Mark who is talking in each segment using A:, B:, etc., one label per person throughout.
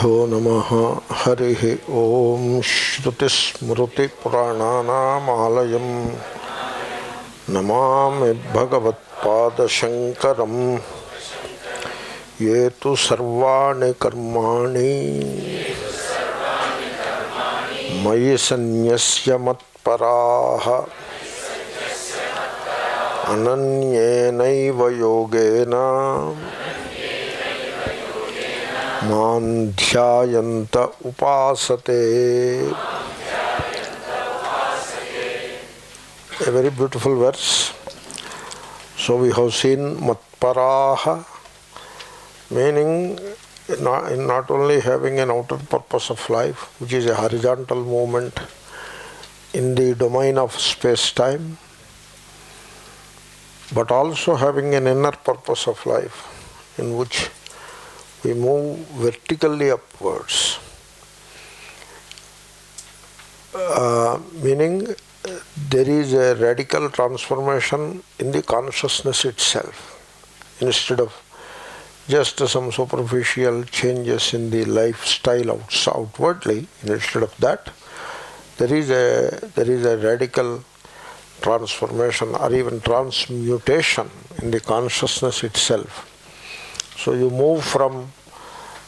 A: Gurubhyo namaha harihi om shruti smruti purananam alayam namami Bhagavad pada shankaram yetu sarvani karmani mayi sanyasya matparaha ananyenaiva yogena Mandhyayanta upasate. A very beautiful verse. So we have seen matparaha, meaning not only having an outer purpose of life, which is a horizontal movement in the domain of space-time, but also having an inner purpose of life in which we move vertically upwards, meaning there is a radical transformation in the consciousness itself. Instead of just some superficial changes in the lifestyle outwardly, instead of that, there is a radical transformation or even transmutation in the consciousness itself. So you move from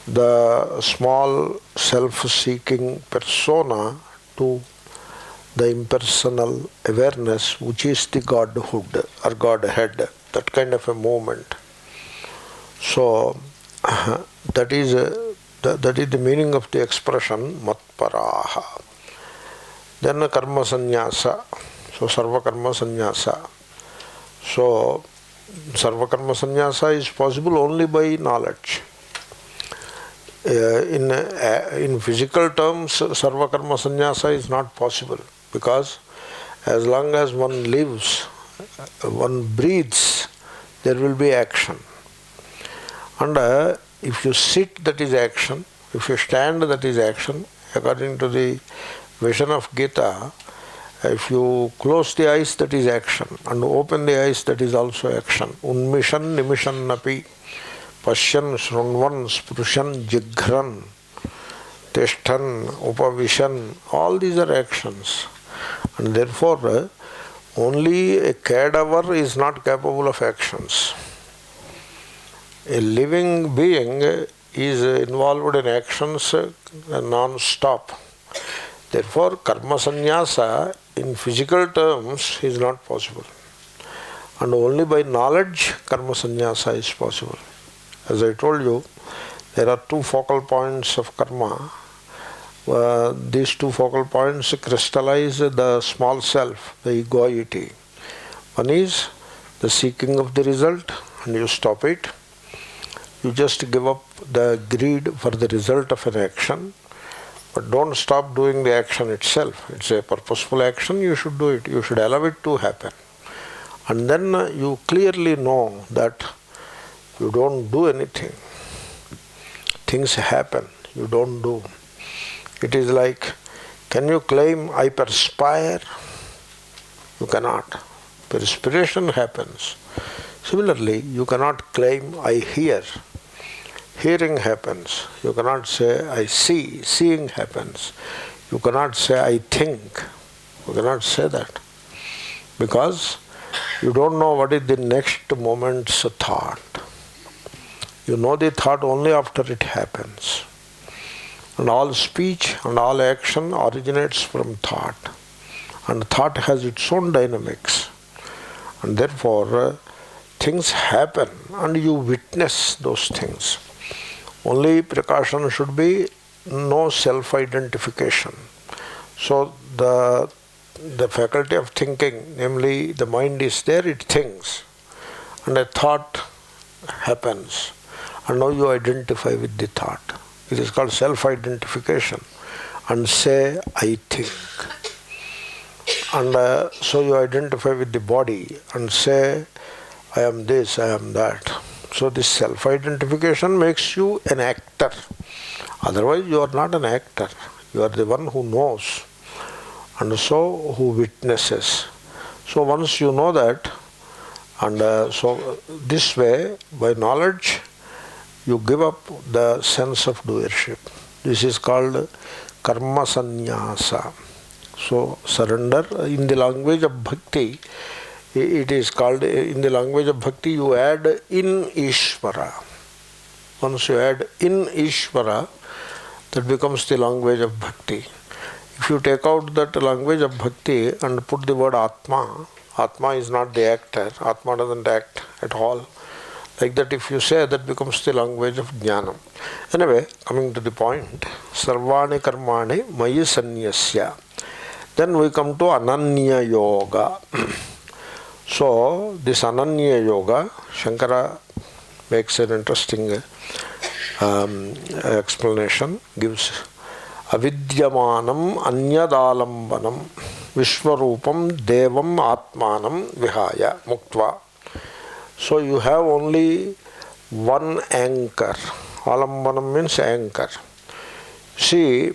A: the small self-seeking persona to the impersonal awareness, which is the Godhood or Godhead, that kind of a movement. So that is the meaning of the expression matparaha. Then karma sannyasa, so sarva karma sannyasa. So sarva karma sannyasa is possible only by knowledge. In physical terms, sarva karma sannyasa is not possible, because as long as one lives, one breathes, there will be action. And if you sit, that is action. If you stand, that is action. According to the vision of Gita, if you close the eyes, that is action, and open the eyes, that is also action. Unmishan nimishan napi pashyan shrunvan spurushan jighran tishtan upavishan, all these are actions. And therefore only a cadaver is not capable of actions. A living being is involved in actions non-stop. Therefore karma sannyasa in physical terms is not possible, and only by knowledge karma sannyasa is possible. As I told you, there are two focal points of karma. These two focal points crystallize the small self, the egoity. One is the seeking of the result, and you stop it. You just give up the greed for the result of an action. But don't stop doing the action itself. It's a purposeful action, you should do it. You should allow it to happen. And then you clearly know that you don't do anything. Things happen, you don't do. It is like, can you claim I perspire? You cannot. Perspiration happens. Similarly, you cannot claim I hear. Hearing happens. You cannot say I see. Seeing happens. You cannot say I think. You cannot say that, because you don't know what is the next moment's thought. You know the thought only after it happens. And all speech and all action originates from thought. And thought has its own dynamics. And therefore things happen and you witness those things. Only precaution should be no self-identification. So the faculty of thinking, namely the mind is there, it thinks, and a thought happens, and now you identify with the thought. It is called self-identification, and say I think. And so you identify with the body and say I am this, I am that. So this self-identification makes you an actor. Otherwise you are not an actor. You are the one who knows, and so who witnesses. So once you know that, and so this way, by knowledge, you give up the sense of doership. This is called karma sannyasa. So surrender in the language of bhakti, it is called, in the language of bhakti you add in Ishvara. Once you add in Ishvara, that becomes the language of bhakti. If you take out that language of bhakti and put the word Atma, Atma is not the actor, Atma doesn't act at all. Like that, if you say, that becomes the language of jnanam. Anyway, coming to the point, sarvani karmani mayi sanyasya. Then we come to ananya yoga. So, this ananya yoga, Shankara makes an interesting explanation, gives avidyamanam anyadalambanam vishwarupam devam atmanam vihaya muktva. So you have only one anchor. Alambanam means anchor. See,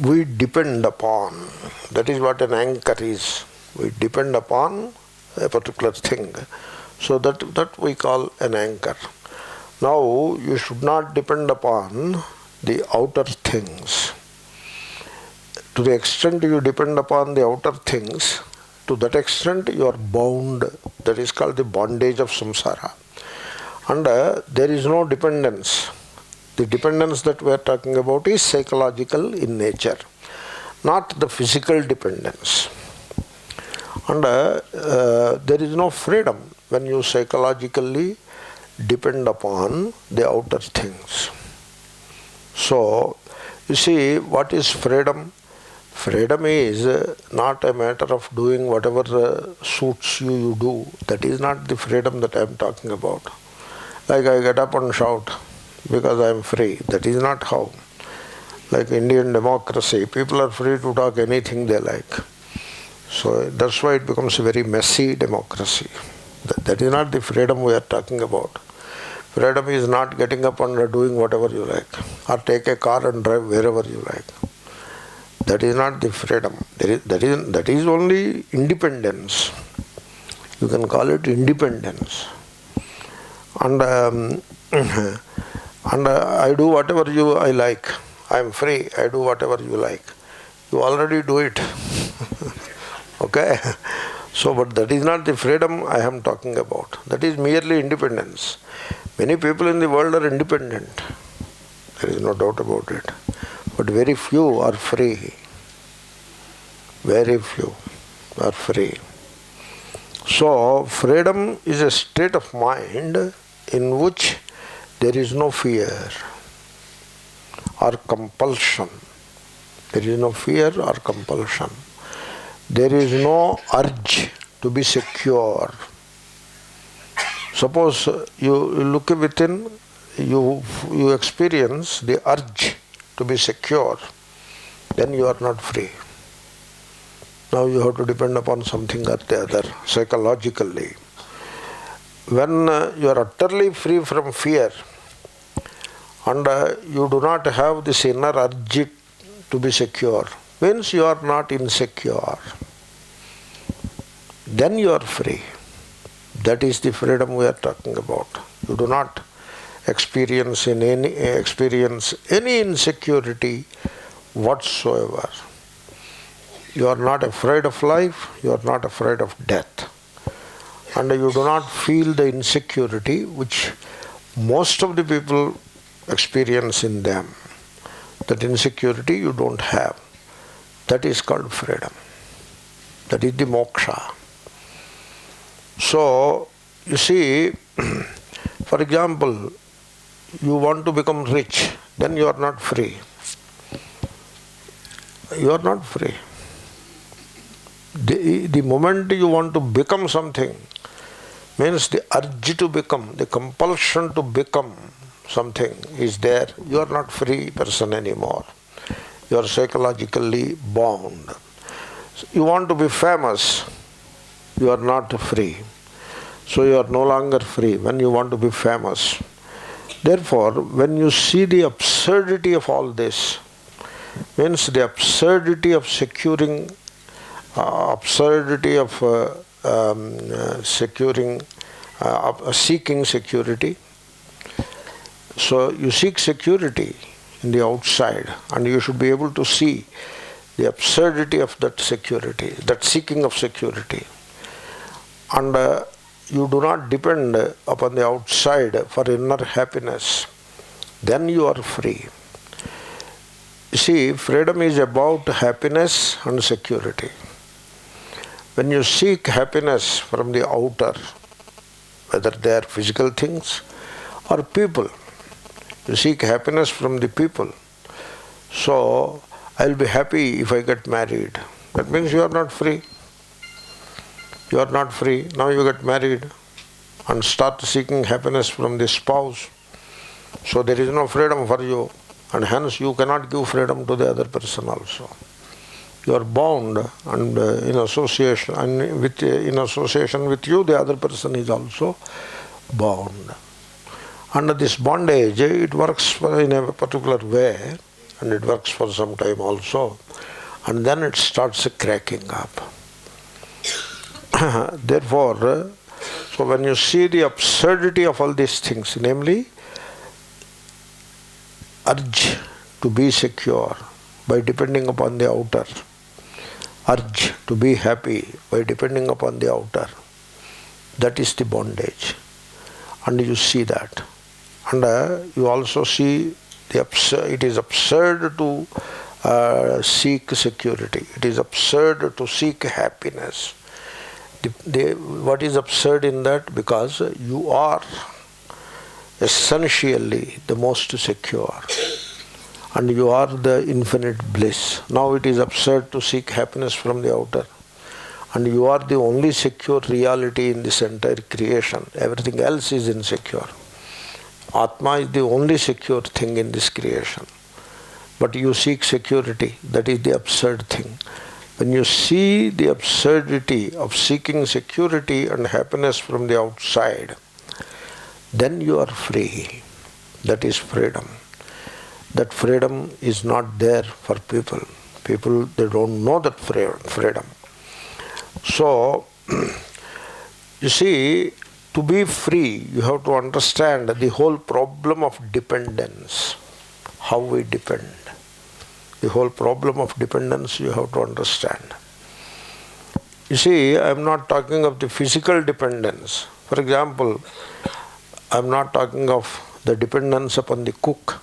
A: we depend upon, that is what an anchor is. We depend upon a particular thing. So that we call an anchor. Now you should not depend upon the outer things. To the extent you depend upon the outer things, to that extent you are bound. That is called the bondage of samsara. And there is no dependence. The dependence that we are talking about is psychological in nature, not the physical dependence. And there is no freedom when you psychologically depend upon the outer things. So, you see, what is freedom? Freedom is not a matter of doing whatever suits you, you do. That is not the freedom that I am talking about. Like I get up and shout because I am free. That is not how. Like Indian democracy, people are free to talk anything they like. So that's why it becomes a very messy democracy. That is not the freedom we are talking about. Freedom is not getting up and doing whatever you like, or take a car and drive wherever you like. That is not the freedom. That is only independence. You can call it independence. And I do whatever I like. I am free. I do whatever you like. You already do it. Okay? So, but that is not the freedom I am talking about. That is merely independence. Many people in the world are independent. There is no doubt about it. But very few are free. Very few are free. So, freedom is a state of mind in which there is no fear or compulsion. There is no fear or compulsion. There is no urge to be secure. Suppose you look within, you experience the urge to be secure, then you are not free. Now you have to depend upon something or the other psychologically. When you are utterly free from fear and you do not have this inner urge to be secure, means you are not insecure. Then you are free. That is the freedom we are talking about. You do not experience any insecurity whatsoever. You are not afraid of life, you are not afraid of death. And you do not feel the insecurity which most of the people experience in them. That insecurity you don't have. That is called freedom. That is the moksha. So, you see, for example, you want to become rich, then you are not free. You are not free. The moment you want to become something, means the urge to become, the compulsion to become something is there. You are not free person anymore. You are psychologically bound. You want to be famous, you are not free. So you are no longer free when you want to be famous. Therefore, when you see the absurdity of all this, means the absurdity of securing, absurdity of seeking security. So you seek security in the outside, and you should be able to see the absurdity of that security, that seeking of security. And you do not depend upon the outside for inner happiness. Then you are free. You see, freedom is about happiness and security. When you seek happiness from the outer, whether they are physical things or people, you seek happiness from the people. So, I will be happy if I get married. That means you are not free. You are not free. Now you get married and start seeking happiness from the spouse. So there is no freedom for you, and hence you cannot give freedom to the other person also. You are bound, and in association with you, the other person is also bound. And this bondage, it works in a particular way, and it works for some time also, and then it starts cracking up. Therefore, so when you see the absurdity of all these things, namely urge to be secure by depending upon the outer, urge to be happy by depending upon the outer, that is the bondage. And you see that. And you also see it is absurd to seek security. It is absurd to seek happiness. What is absurd in that? Because you are essentially the most secure, and you are the infinite bliss. Now it is absurd to seek happiness from the outer, and you are the only secure reality in this entire creation. Everything else is insecure. Atma is the only secure thing in this creation. But you seek security. That is the absurd thing. When you see the absurdity of seeking security and happiness from the outside, then you are free. That is freedom. That freedom is not there for people. People, they don't know that freedom. So, you see, to be free, you have to understand the whole problem of dependence, how we depend. The whole problem of dependence you have to understand. You see, I am not talking of the physical dependence. For example, I am not talking of the dependence upon the cook.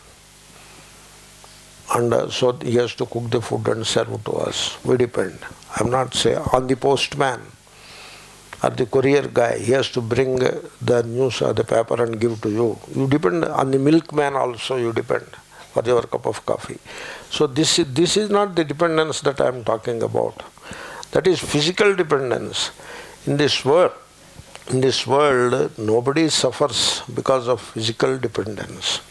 A: And so he has to cook the food and serve to us. We depend. I am not saying on the postman or the courier guy. He has to bring the news or the paper and give to you. You depend on the milkman also. You depend for your cup of coffee. So this is not the dependence that I am talking about. That is physical dependence. In this world, nobody suffers because of physical dependence.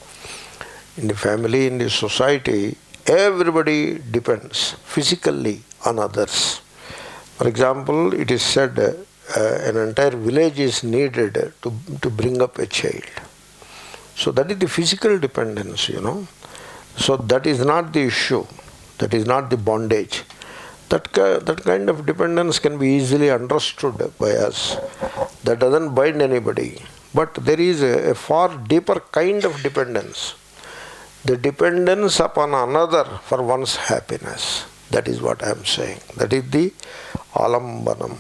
A: In the family, in the society, everybody depends physically on others. For example, it is said an entire village is needed to bring up a child. So that is the physical dependence, So that is not the issue. That is not the bondage. That kind of dependence can be easily understood by us. That doesn't bind anybody. But there is a far deeper kind of dependence. The dependence upon another for one's happiness. That is what I am saying. That is the alambanam.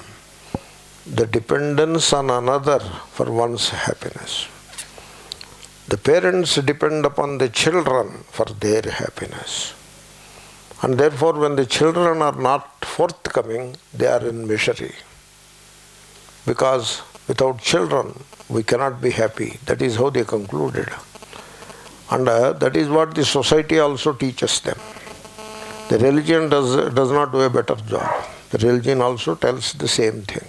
A: The dependence on another for one's happiness. The parents depend upon the children for their happiness. And therefore, when the children are not forthcoming, they are in misery. Because without children, we cannot be happy. That is how they concluded. And that is what the society also teaches them. The religion does not do a better job. The religion also tells the same thing.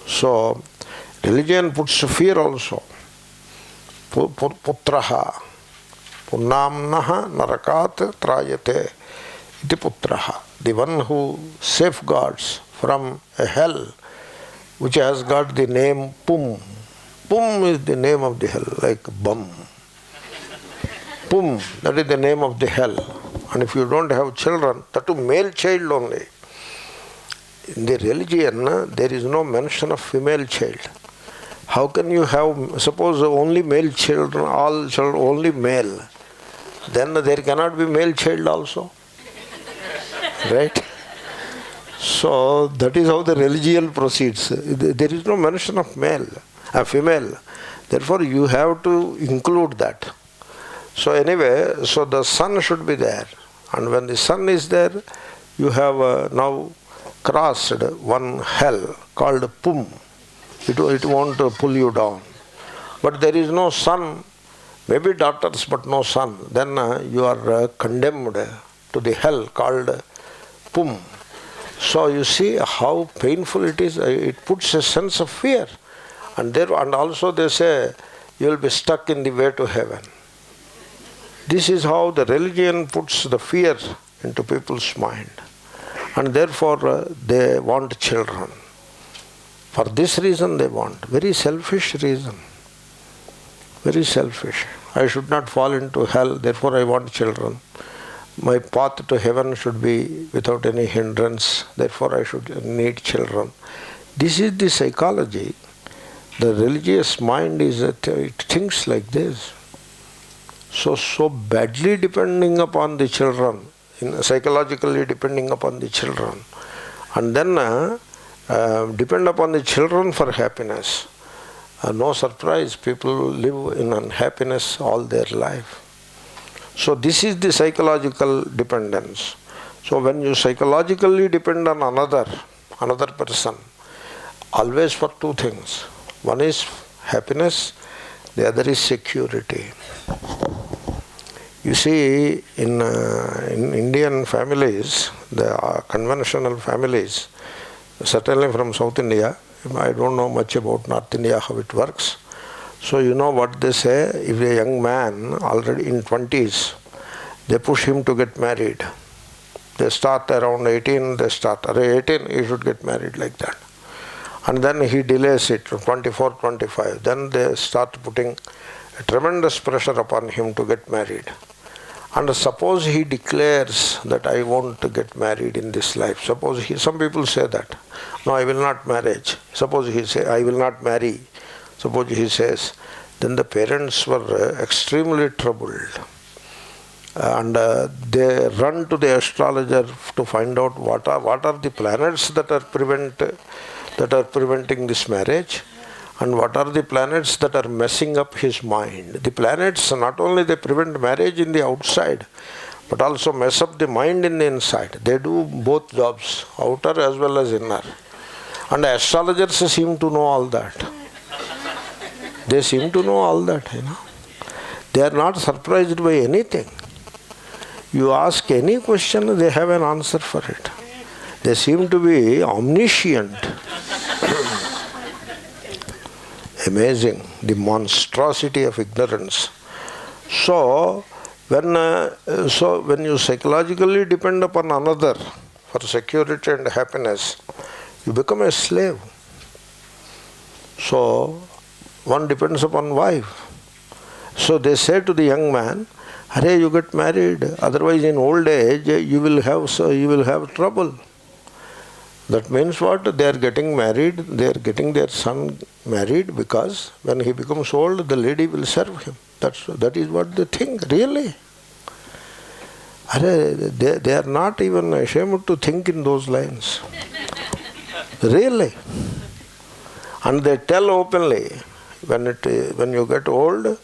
A: So, religion puts fear also. Putraha, punnamnaha narakat trayate iti putraha. The one who safeguards from a hell which has got the name Pum. Pum is the name of the hell, like Bum. Pum, that is the name of the hell. And if you don't have children, that too male child only, in the religion, there is no mention of female child. How can you have, suppose only male children, all children, only male, then there cannot be male child also. Right? So that is how the religion proceeds. There is no mention of male, female. Therefore you have to include that. So anyway, so the sun should be there. And when the sun is there, you have now crossed one hell called Pum. It won't pull you down. But there is no sun, maybe daughters but no sun. Then you are condemned to the hell called Pum. So you see how painful it is. It puts a sense of fear. And also they say you will be stuck in the way to heaven. This is how the religion puts the fear into people's mind. And therefore they want children. For this reason they want. Very selfish reason. Very selfish. I should not fall into hell, therefore I want children. My path to heaven should be without any hindrance, therefore I should need children. This is the psychology. The religious mind it thinks like this. So badly depending upon the children, psychologically depending upon the children, and then depend upon the children for happiness. No surprise, people live in unhappiness all their life. So this is the psychological dependence. So when you psychologically depend on another person, always for two things. One is happiness, the other is security. You see, in Indian families, the conventional families, certainly from South India, I don't know much about North India, how it works. So you know what they say, if a young man already in 20s, they push him to get married. They start around 18, they start, 18, he should get married like that. And then he delays it to 24, 25. Then they start putting a tremendous pressure upon him to get married. And suppose he declares that I want to get married in this life. Suppose some people say that, no, I will not marry. Suppose he say, I will not marry. Suppose he says, then the parents were extremely troubled. And they run to the astrologer to find out what are the planets that are preventing this marriage, and what are the planets that are messing up his mind. The planets, not only they prevent marriage in the outside, but also mess up the mind in the inside. They do both jobs, outer as well as inner. And astrologers seem to know all that. They seem to know all that, They are not surprised by anything. You ask any question, they have an answer for it. They seem to be omniscient. Amazing, the monstrosity of ignorance. So when you psychologically depend upon another for security and happiness, you become a slave. So one depends upon wife. So they say to the young man, "Hare, you get married, otherwise in old age you will have trouble." That means what? They are getting married, they are getting their son married because when he becomes old, the lady will serve him. That is what they think, really. They are not even ashamed to think in those lines. Really. And they tell openly, when you get old,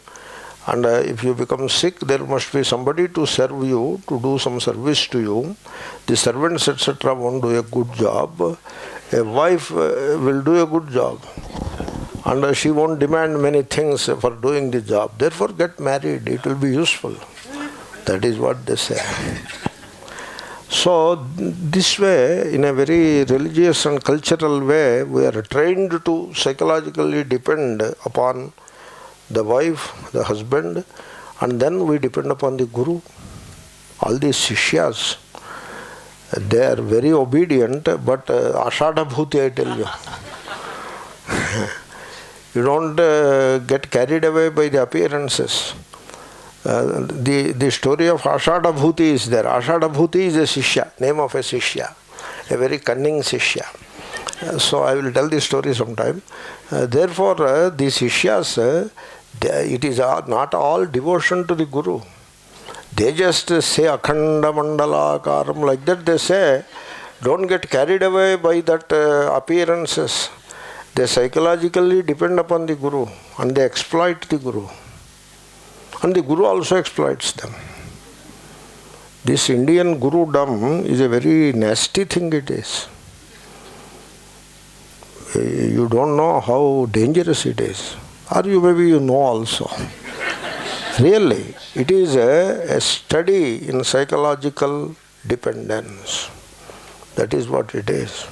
A: and if you become sick, there must be somebody to serve you, to do some service to you. The servants, etc., won't do a good job. A wife will do a good job. And she won't demand many things for doing the job. Therefore, get married. It will be useful. That is what they say. So, this way, in a very religious and cultural way, we are trained to psychologically depend upon the wife, the husband, and then we depend upon the guru. All these sishyas, they are very obedient, but ashada bhuti, I tell you. You don't get carried away by the appearances. The story of ashada bhuti is there. Ashada bhuti is a sishya, name of a sishya. a very cunning Shishya. So I will tell this story sometime. Therefore, these Shishyas, it is not all devotion to the Guru. They just say Akhanda Mandala Akaram, like that they say. Don't get carried away by that appearances. They psychologically depend upon the Guru and they exploit the Guru. And the Guru also exploits them. This Indian Gurudom is a very nasty thing it is. You don't know how dangerous it is. Or maybe you know also. Really, it is a study in psychological dependence. That is what it is.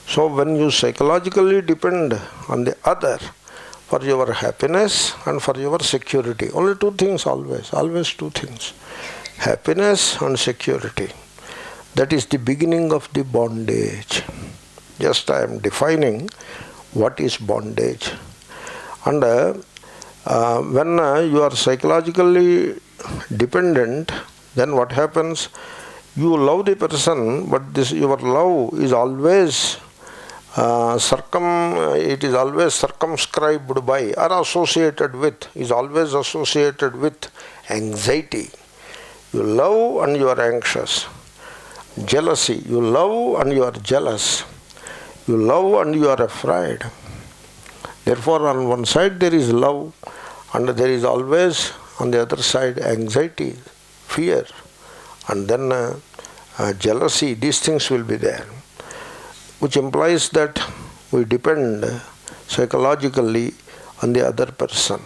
A: So when you psychologically depend on the other for your happiness and for your security, only two things always two things. Happiness and security. That is the beginning of the bondage. Just I am defining what is bondage. And when you are psychologically dependent, then what happens? You love the person, but your love is always circumscribed by or associated with, is always associated with anxiety. You love and you are anxious. Jealousy. You love and you are jealous. You love and you are afraid. Therefore, on one side there is love, and there is always on the other side anxiety, fear, and then jealousy. These things will be there, which implies that we depend psychologically on the other person.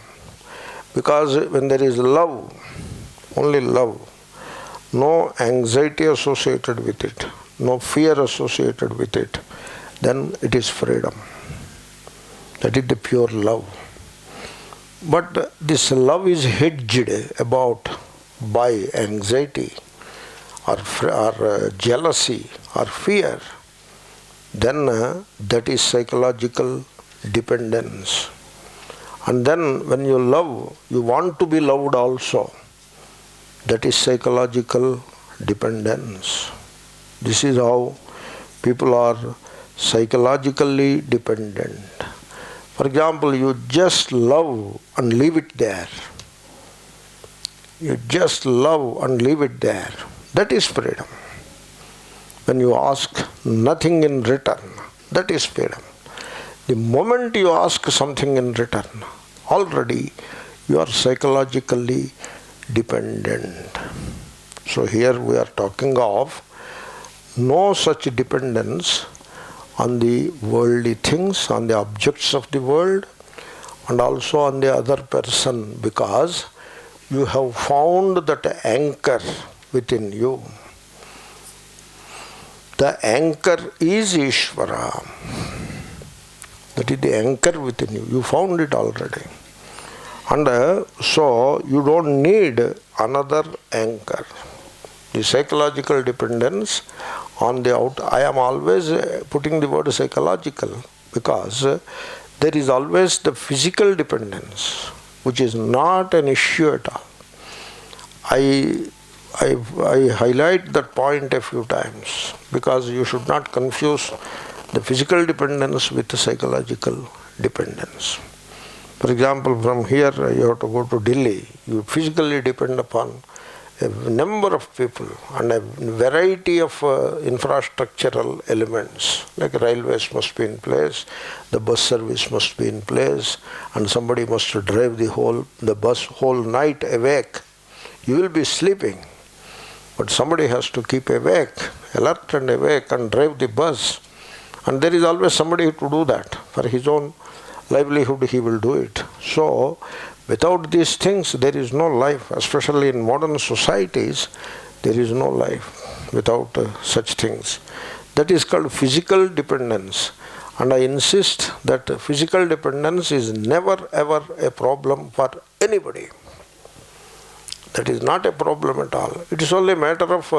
A: Because when there is love, only love, no anxiety associated with it, no fear associated with it, then it is freedom. That is the pure love. But this love is hedged about by anxiety or jealousy or fear. Then that is psychological dependence. And then when you love, you want to be loved also. That is psychological dependence. This is how people are psychologically dependent. For example, you just love and leave it there. You just love and leave it there. That is freedom. When you ask nothing in return, that is freedom. The moment you ask something in return, already you are psychologically dependent. So here we are talking of no such dependence on the worldly things, on the objects of the world, and also on the other person, because you have found that anchor within you. The anchor is Ishvara. That is the anchor within you. You found it already. And so you don't need another anchor. The psychological dependence on the out. I am always putting the word psychological because there is always the physical dependence, which is not an issue at all. I highlight that point a few times because you should not confuse the physical dependence with the psychological dependence. For example, from here you have to go to Delhi. You physically depend upon a number of people and a variety of infrastructural elements, like railways must be in place, the bus service must be in place, and somebody must drive the bus whole night awake. You will be sleeping, but somebody has to keep awake, alert and awake, and drive the bus. And there is always somebody to do that. For his own livelihood he will do it. So without these things there is no life, especially in modern societies. There is no life without such things. That is called physical dependence. And I insist that physical dependence is never ever a problem for anybody. That is not a problem at all. It is only a matter of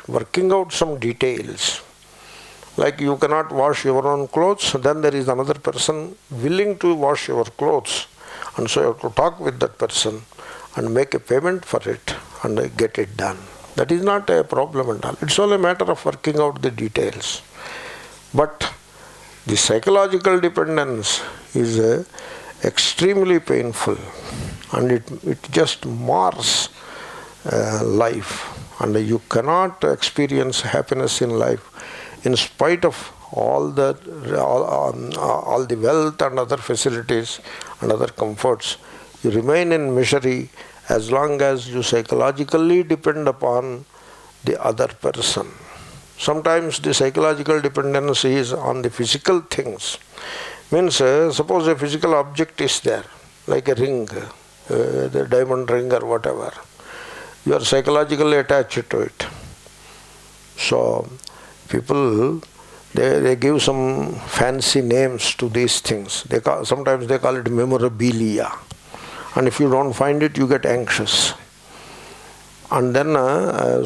A: working out some details. Like you cannot wash your own clothes, then there is another person willing to wash your clothes. And so you have to talk with that person and make a payment for it and get it done. That is not a problem at all. It's only a matter of working out the details. But the psychological dependence is extremely painful, and it just mars life, and you cannot experience happiness in life in spite of all the wealth and other facilities and other comforts. You remain in misery as long as you psychologically depend upon the other person. Sometimes the psychological dependence is on the physical things. Means, suppose a physical object is there, like a ring, the diamond ring or whatever. You are psychologically attached to it. So, people, they give some fancy names to these things. Sometimes they call it memorabilia. And if you don't find it, you get anxious. And then,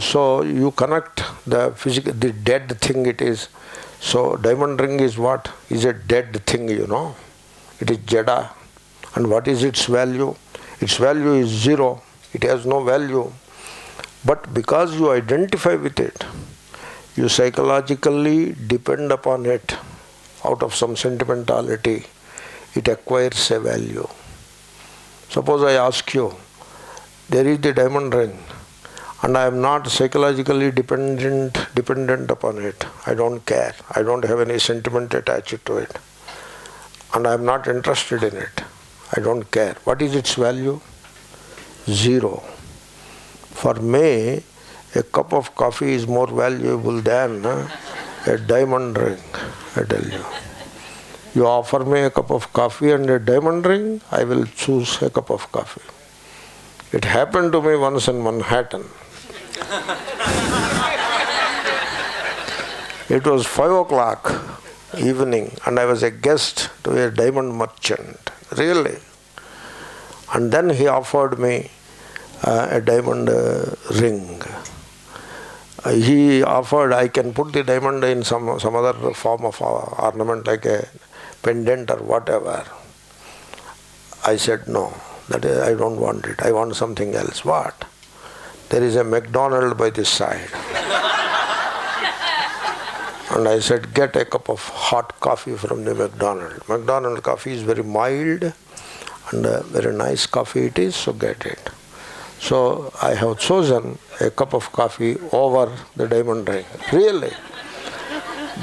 A: so you connect the dead thing it is. So, diamond ring is what? Is a dead thing, you know. It is jada. And what is its value? Its value is zero. It has no value. But because you identify with it, you psychologically depend upon it out of some sentimentality, it acquires a value. Suppose I ask you, there is the diamond ring, and I am not psychologically dependent upon it. I don't care. I don't have any sentiment attached to it. And I am not interested in it. I don't care. What is its value? Zero. For me, a cup of coffee is more valuable than a diamond ring, I tell you. You offer me a cup of coffee and a diamond ring, I will choose a cup of coffee. It happened to me once in Manhattan. It was 5 o'clock evening and I was a guest to a diamond merchant, really. And then he offered me a diamond ring. He offered I can put the diamond in some other form of ornament like a pendant or whatever. I said no, I don't want it. I want something else. What? There is a McDonald's by this side. And I said, get a cup of hot coffee from the McDonald's. McDonald's coffee is very mild and very nice coffee it is, so get it. So I have chosen a cup of coffee over the diamond ring. Really.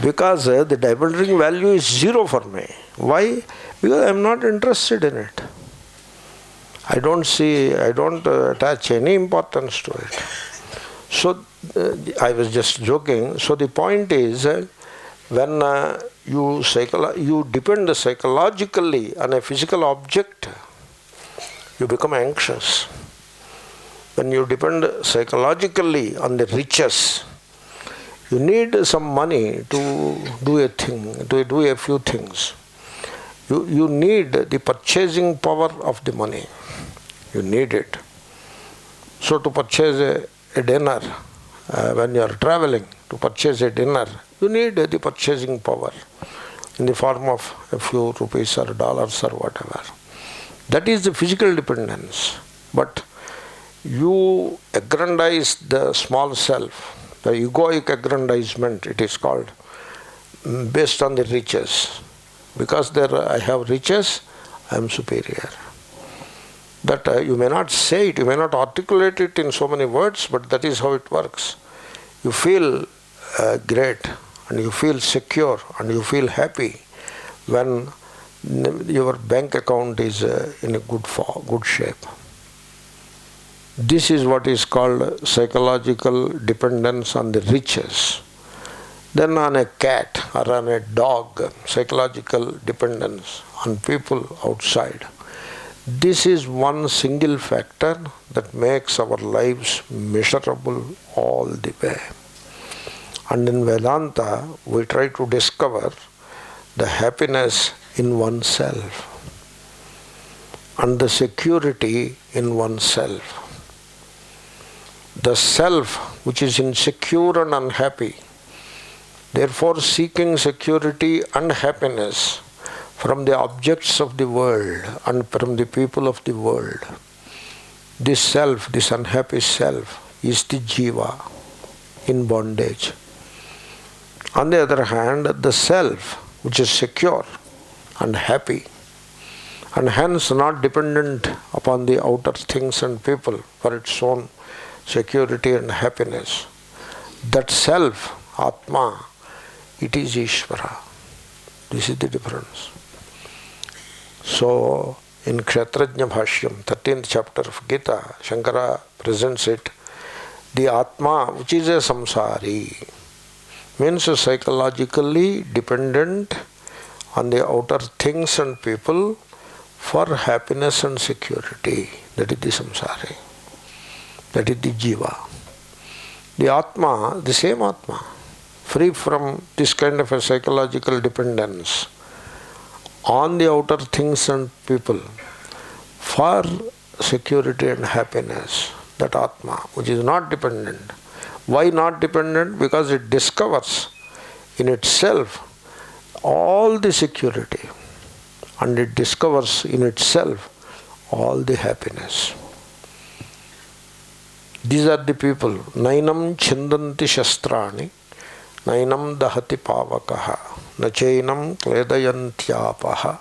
A: Because the diamond ring value is zero for me. Why? Because I am not interested in it. I don't attach any importance to it. So I was just joking. So the point is, when you depend psychologically on a physical object, you become anxious. When you depend psychologically on the riches, you need some money to do a thing, to do a few things. You need the purchasing power of the money. You need it. So to purchase a dinner, when you are traveling, to purchase a dinner, you need the purchasing power in the form of a few rupees or dollars or whatever. That is the physical dependence. But you aggrandize the small self, the egoic aggrandizement it is called, based on the riches. Because I have riches, I am superior. That you may not say it, you may not articulate it in so many words, but that is how it works. You feel great, and you feel secure, and you feel happy when your bank account is in a good shape. This is what is called psychological dependence on the riches. Then on a cat or on a dog, psychological dependence on people outside. This is one single factor that makes our lives miserable all the way. And in Vedanta, we try to discover the happiness in oneself and the security in oneself. The self which is insecure and unhappy, therefore seeking security and happiness from the objects of the world and from the people of the world. This self, this unhappy self, is the jiva in bondage. On the other hand, the self, which is secure and happy, and hence not dependent upon the outer things and people for its own security and happiness, that self, Atma, it is Ishvara. This is the difference. So, in Kshatrajna Bhashyam, 13th chapter of Gita, Shankara presents it, the Atma, which is a samsari, means psychologically dependent on the outer things and people for happiness and security. That is the samsari. That is the jiva. The Atma, the same Atma, free from this kind of a psychological dependence on the outer things and people for security and happiness, that Atma, which is not dependent. Why not dependent? Because it discovers in itself all the security, and it discovers in itself all the happiness. These are the people. Nainam chindanti shastrani, nainam dahati pavakaha, na chainam kledayantyapaha,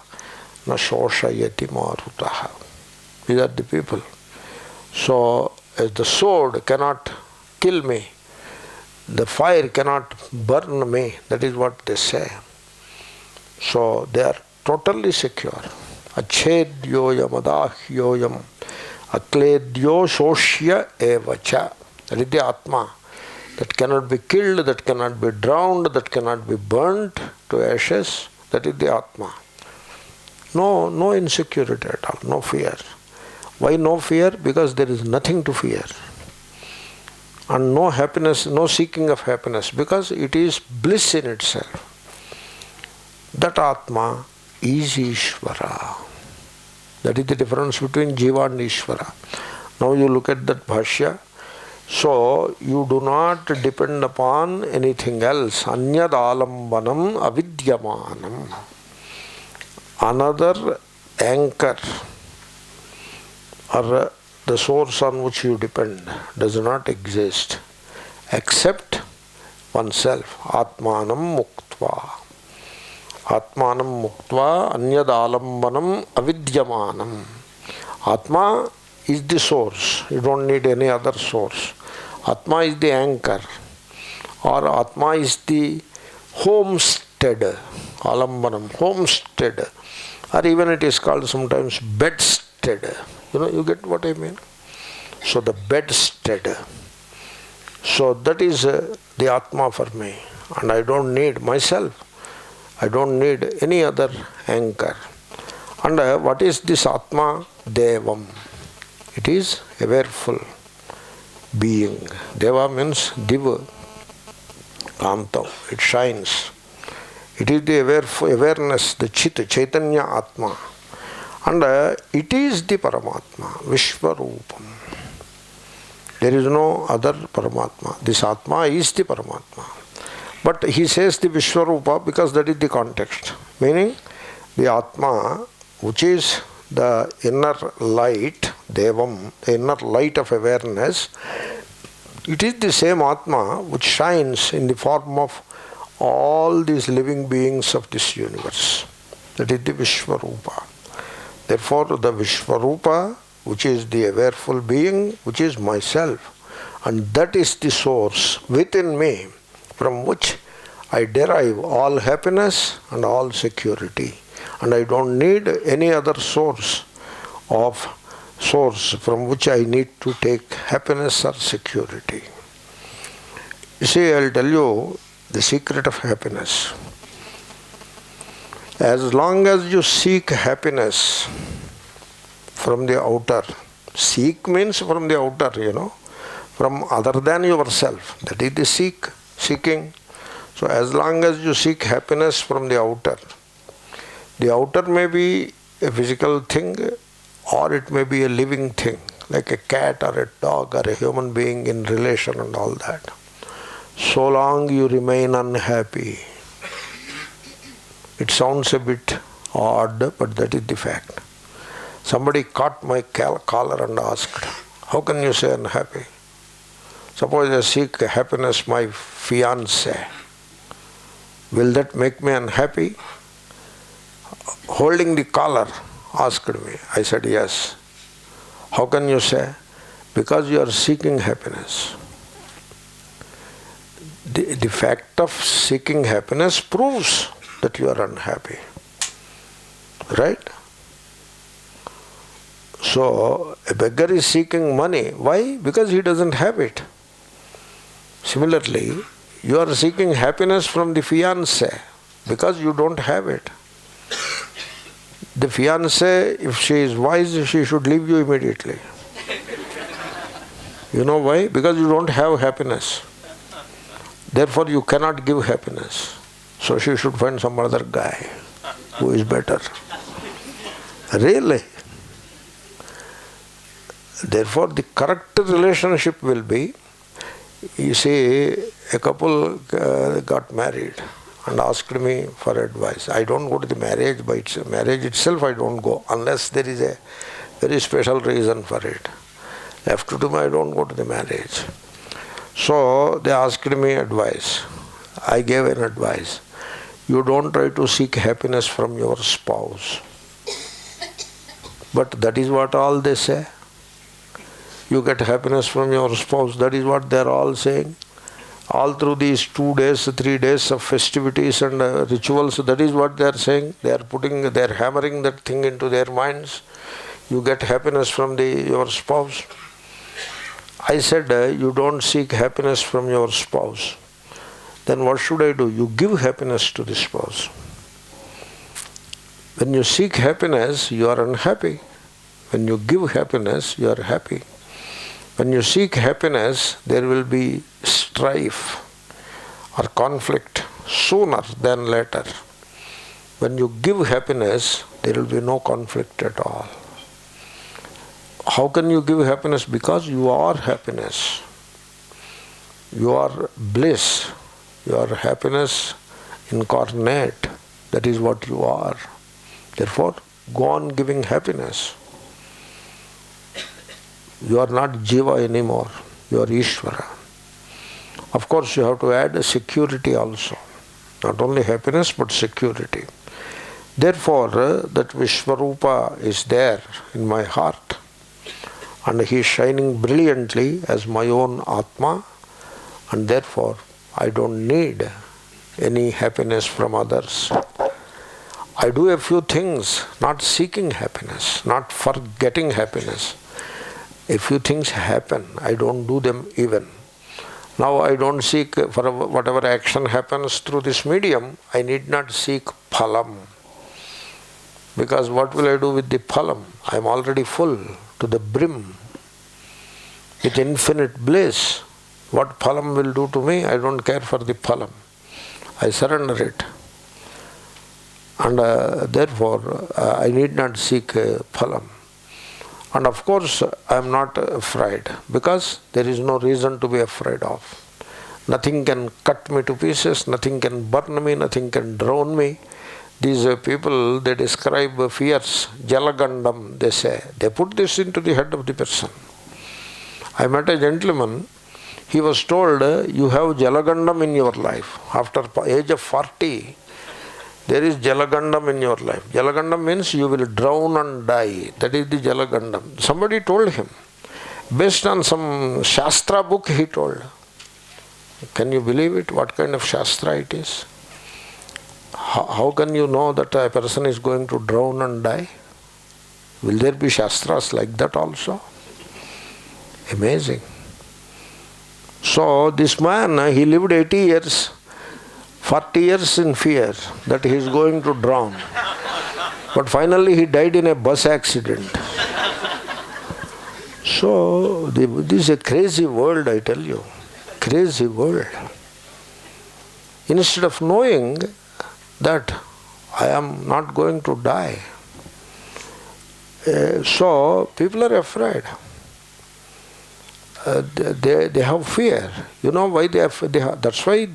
A: na shoshayati marutaha. These are the people. So, as the sword cannot kill me, the fire cannot burn me, that is what they say. So, they are totally secure. Achedyoyam adahyoyam akledyo shoshya evacha. That is the Atma. That cannot be killed, that cannot be drowned, that cannot be burnt to ashes. That is the Atma. No insecurity at all, no fear. Why no fear? Because there is nothing to fear. And no happiness, no seeking of happiness, because it is bliss in itself. That Atma is Ishvara. That is the difference between Jiva and Ishvara. Now you look at that Bhashya. So you do not depend upon anything else. Anyad alambanam avidyamanam. Another anchor or the source on which you depend does not exist except oneself. Atmanam muktva. Atmanam muktva anyad alambanam avidyamanam. Atma is the source. You don't need any other source. Atma is the anchor, or Atma is the homestead. Alambanam, homestead. Or even it is called sometimes bedstead. You get what I mean? So the bedstead. So that is the Atma for me. And I don't need myself. I don't need any other anchor. And what is this Atma? Devam. It is a awareful being. Deva means Diva, Kantam. It shines. It is the awareness, the Chit, Chaitanya Atma. And it is the Paramatma, Vishwarupam. There is no other Paramatma. This Atma is the Paramatma. But he says the Vishwarupa because that is the context. Meaning the Atma, which is the inner light, Devam, the inner light of awareness, it is the same Atma which shines in the form of all these living beings of this universe. That is the Vishwarupa. Therefore, the Vishwarupa, which is the awareful being, which is myself, and that is the source within me from which I derive all happiness and all security. And I don't need any other source from which I need to take happiness or security. You see, I'll tell you the secret of happiness. As long as you seek happiness from the outer, seek means from the outer, from other than yourself. That is the seeking. So as long as you seek happiness from the outer may be a physical thing or it may be a living thing, like a cat or a dog or a human being in relation and all that. So long you remain unhappy. It sounds a bit odd, but that is the fact. Somebody caught my collar and asked, how can you say unhappy? Suppose I seek happiness, my fiancé. Will that make me unhappy? Holding the collar, asked me. I said, yes. How can you say? Because you are seeking happiness. The fact of seeking happiness proves that you are unhappy. Right? So, a beggar is seeking money. Why? Because he doesn't have it. Similarly, you are seeking happiness from the fiancé because you don't have it. The fiancé, if she is wise, she should leave you immediately. You know why? Because you don't have happiness. Therefore, you cannot give happiness. So she should find some other guy who is better. Really? Therefore, the correct relationship will be, you see, a couple got married and asked me for advice. I don't go to the marriage, but marriage itself I don't go unless there is a very special reason for it. Left to me, I don't go to the marriage. So they asked me advice. I gave an advice. You don't try to seek happiness from your spouse. But that is what all they say. You get happiness from your spouse. That is what they are all saying. All through these 2 days, 3 days of festivities and rituals, that is what they are saying. They are hammering that thing into their minds. You get happiness from your spouse. I said, you don't seek happiness from your spouse. Then what should I do? You give happiness to the spouse. When you seek happiness, you are unhappy. When you give happiness, you are happy. When you seek happiness, there will be strife or conflict sooner than later. When you give happiness, there will be no conflict at all. How can you give happiness? Because you are happiness. You are bliss. You are happiness incarnate. That is what you are. Therefore, go on giving happiness. You are not Jiva anymore. You are Ishvara. Of course, you have to add a security also. Not only happiness, but security. Therefore, that Vishwarupa is there in my heart. And he is shining brilliantly as my own Atma. And therefore, I don't need any happiness from others. I do a few things, not seeking happiness, not for getting happiness. A few things happen, I don't do them even. Now I don't seek for whatever action happens through this medium, I need not seek phalam. Because what will I do with the phalam? I am already full to the brim with infinite bliss. What phalam will do to me? I don't care for the phalam. I surrender it. And therefore, I need not seek phalam. And of course, I am not afraid because there is no reason to be afraid of. Nothing can cut me to pieces, nothing can burn me, nothing can drown me. These people, they describe fears, jalagandam, they say. They put this into the head of the person. I met a gentleman, he was told, you have jalagandam in your life. After age of 40, there is jalagandam in your life. Jalagandam means you will drown and die. That is the jalagandam. Somebody told him. Based on some Shastra book he told. Can you believe it? What kind of Shastra it is? How can you know that a person is going to drown and die? Will there be Shastras like that also? Amazing. So this man, he lived 80 years. 40 years in fear that he is going to drown. But finally he died in a bus accident. So this is a crazy world, I tell you. Crazy world. Instead of knowing that I am not going to die, so people are afraid. They have fear. You know why they have? That's why,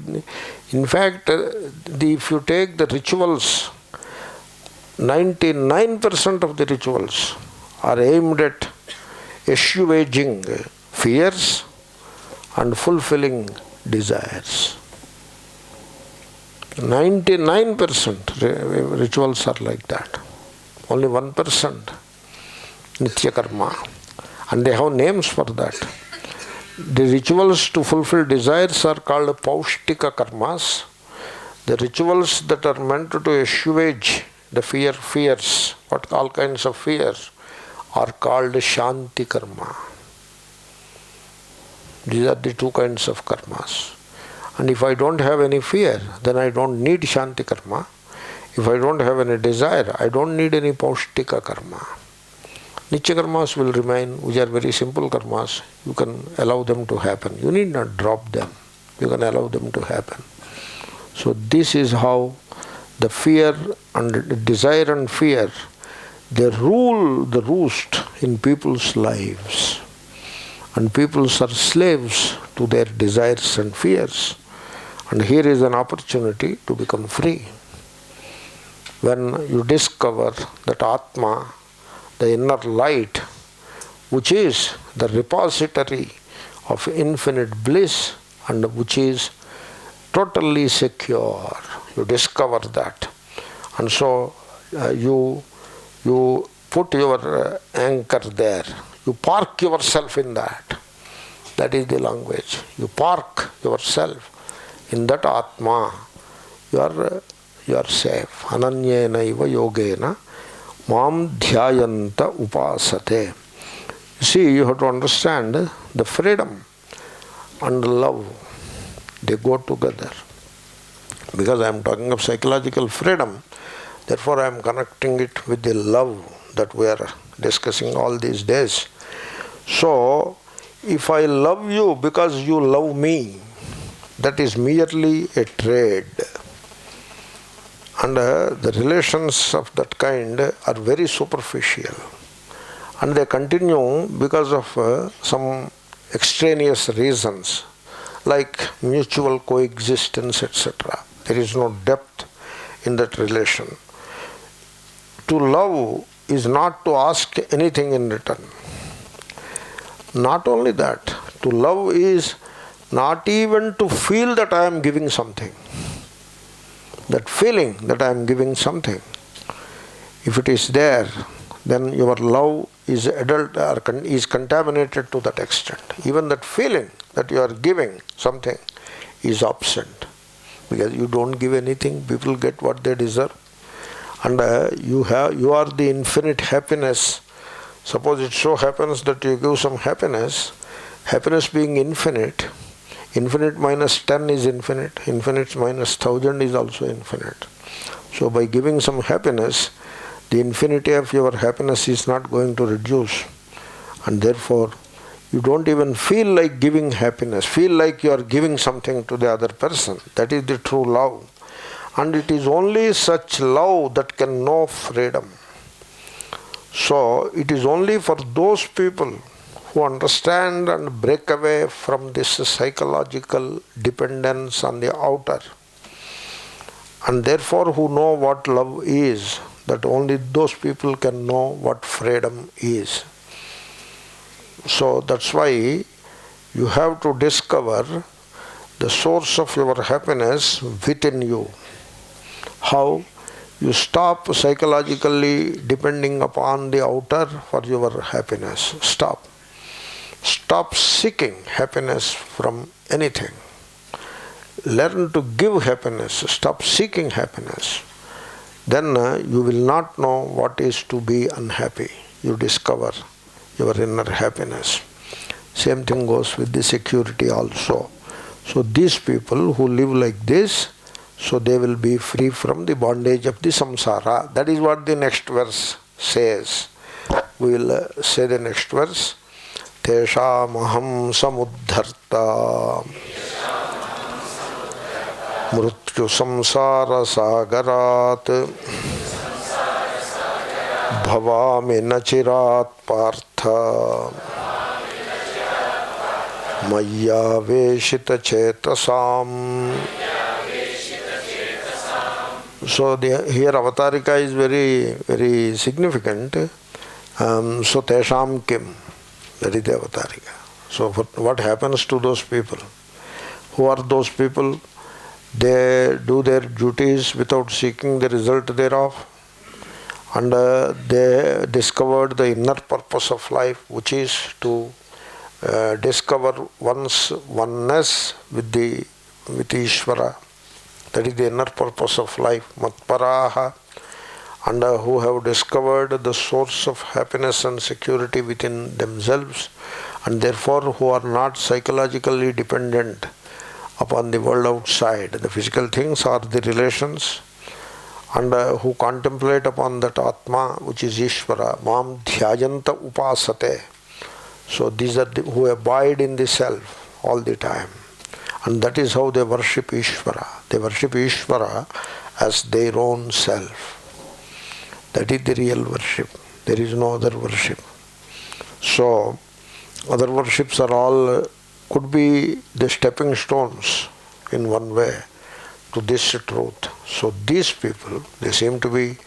A: in fact, if you take the rituals, 99% of the rituals are aimed at assuaging fears and fulfilling desires. 99% rituals are like that. Only 1% Nitya Karma. And they have names for that. The rituals to fulfill desires are called Paushtika Karmas. The rituals that are meant to assuage the fears, all kinds of fears, are called Shanti Karma. These are the two kinds of karmas. And if I don't have any fear, then I don't need Shanti Karma. If I don't have any desire, I don't need any Paushtika Karma. Nitya Karmas will remain, which are very simple karmas. You can allow them to happen. You need not drop them. You can allow them to happen. So this is how the fear and the desire and fear, they rule the roost in people's lives. And people are slaves to their desires and fears. And here is an opportunity to become free. When you discover that Atma, the inner light, which is the repository of infinite bliss and which is totally secure, you discover that. And so you put your anchor there. You park yourself in that. That is the language. You park yourself in that Atma. You are safe. Ananyena iva yogena mam dhyayanta upasate. See, you have to understand the freedom and love, they go together. Because I am talking of psychological freedom, therefore I am connecting it with the love that we are discussing all these days. So, if I love you because you love me, that is merely a trade. And the relations of that kind are very superficial. And they continue because of some extraneous reasons, like mutual coexistence, etc. There is no depth in that relation. To love is not to ask anything in return. Not only that, to love is not even to feel that I am giving something. That feeling that I am giving something, if it is there, then your love is adult or is contaminated to that extent. Even that feeling that you are giving something is absent. Because you don't give anything, people get what they deserve. And you are the infinite happiness. Suppose it so happens that you give some happiness, happiness being infinite, infinite minus 10 is infinite, infinite minus 1000 is also infinite. So by giving some happiness, the infinity of your happiness is not going to reduce. And therefore, you don't even feel like giving happiness, feel like you are giving something to the other person. That is the true love. And it is only such love that can know freedom. So, it is only for those people who understand and break away from this psychological dependence on the outer, and therefore who know what love is, that only those people can know what freedom is. So that's why you have to discover the source of your happiness within you. How? You stop psychologically depending upon the outer for your happiness. Stop. Stop seeking happiness from anything. Learn to give happiness. Stop seeking happiness. Then you will not know what is to be unhappy. You discover your inner happiness. Same thing goes with the security also. So these people who live like this, so they will be free from the bondage of the samsara. That is what the next verse says. We will say the next verse. Tesham aham samuddharta mrityu samsara sagarat bhavami nachirat partha maya veshita chetasam. So here avatarika is very, very significant. So tesham kim, that is the avatarika. So what happens to those people? Who are those people? They do their duties without seeking the result thereof, and they discovered the inner purpose of life, which is to discover one's oneness with Ishvara. That is the inner purpose of life. Matparaha, and who have discovered the source of happiness and security within themselves, and therefore who are not psychologically dependent upon the world outside. The physical things are the relations, and who contemplate upon that Atma, which is Ishvara. Mam dhyayanta upasate. So these are who abide in the self all the time. And that is how they worship Ishvara. They worship Ishvara as their own self. That is the real worship. There is no other worship. So, other worships are all, could be the stepping stones in one way to this truth. So these people, they seem to be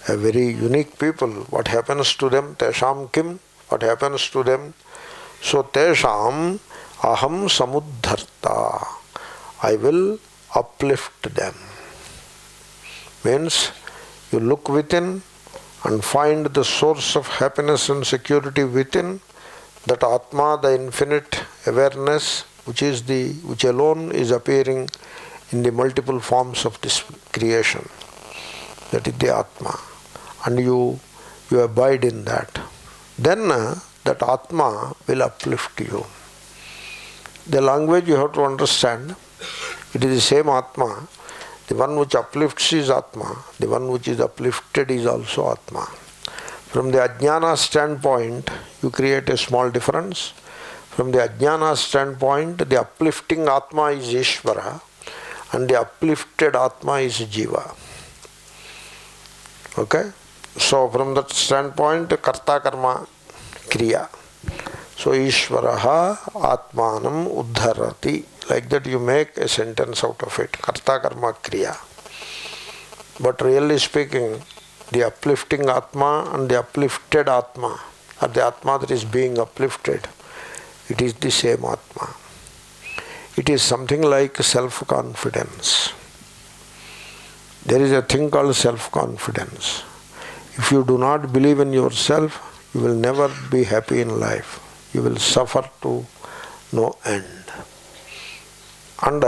A: a very unique people. What happens to them? Tesham kim? What happens to them? So tesham aham samuddharta. I will uplift them. Means you look within and find the source of happiness and security within, that Atma, the infinite awareness, which alone is appearing in the multiple forms of this creation. That is the Atma. And you abide in that. Then that Atma will uplift you. The language you have to understand. It is the same Atma. The one which uplifts is Atma. The one which is uplifted is also Atma. From the Ajnana standpoint, you create a small difference. From the Ajnana standpoint, the uplifting Atma is Ishvara and the uplifted Atma is Jiva. Okay? So from that standpoint, Karta Karma Kriya. So Ishvaraha Atmanam Uddharati. Like that you make a sentence out of it. Karta Karma Kriya. But really speaking, the uplifting Atma and the uplifted Atma, or the Atma that is being uplifted, it is the same Atma. It is something like self-confidence. There is a thing called self-confidence. If you do not believe in yourself, you will never be happy in life. You will suffer to no end. And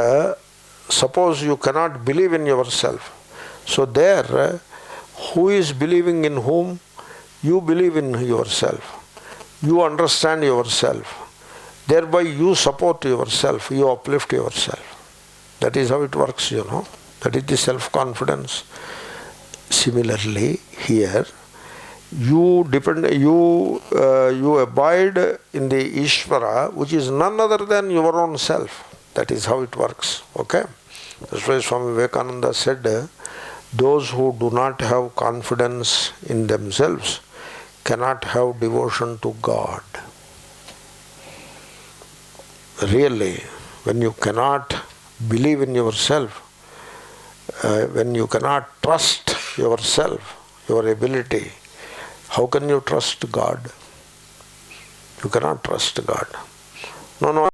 A: suppose you cannot believe in yourself. So there, who is believing in whom? You believe in yourself. You understand yourself. Thereby you support yourself. You uplift yourself. That is how it works, you know. That is the self-confidence. Similarly, here, you abide in the Ishvara, which is none other than your own self. That is how it works. Okay? That's why Swami Vivekananda said, those who do not have confidence in themselves cannot have devotion to God. Really, when you cannot believe in yourself, when you cannot trust yourself, your ability, how can you trust God? You cannot trust God. No.